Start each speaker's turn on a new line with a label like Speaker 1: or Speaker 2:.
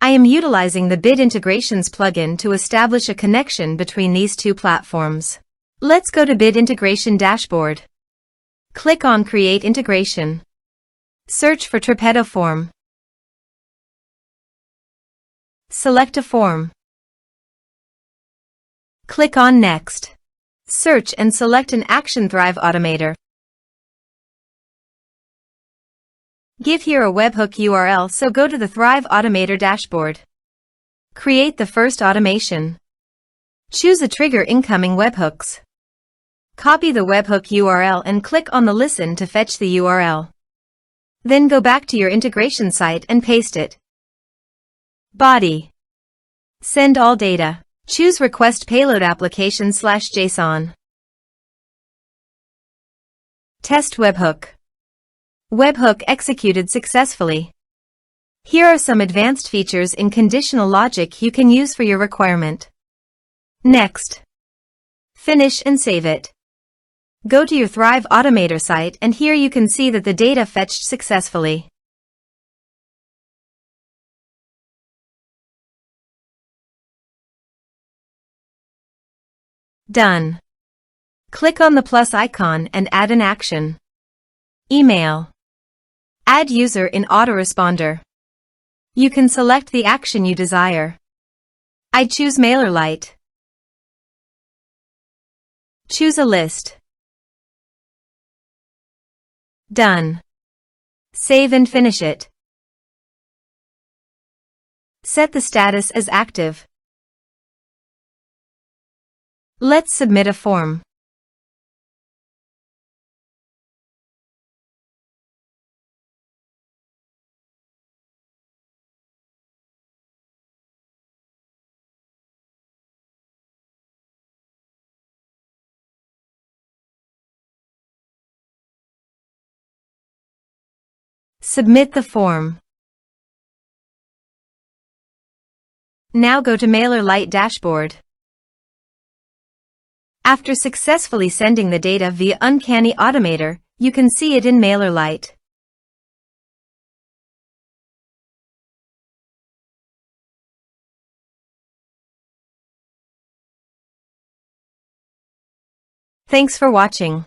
Speaker 1: I am utilizing the Bit Integrations plugin to establish a connection between these two platforms. Let's go to Bit Integration Dashboard. Click on Create Integration. Search for Tripetto Form. Select a form. Click on Next. Search and select an action Thrive Automator. Give here a webhook URL, so go to the Thrive Automator dashboard. Create the first automation. Choose a trigger incoming webhooks. Copy the webhook URL and click on the Listen to fetch the URL. Then go back to your integration site and paste it. Body. Send all data. Choose Request Payload Application/JSON. Test webhook. Webhook executed successfully. Here are some advanced features in conditional logic you can use for your requirement. Next. Finish and save it. Go to your Thrive Automator site and here you can see that the data fetched successfully. Done. Click on the plus icon and add an action. Email. Add user in autoresponder. You can select the action you desire. I choose MailerLite. Choose a list. Done. Save and finish it. Set the status as active. Let's submit a form. Submit the form. Now go to MailerLite dashboard. After successfully sending the data via Uncanny Automator, you can see it in MailerLite. Thanks for watching.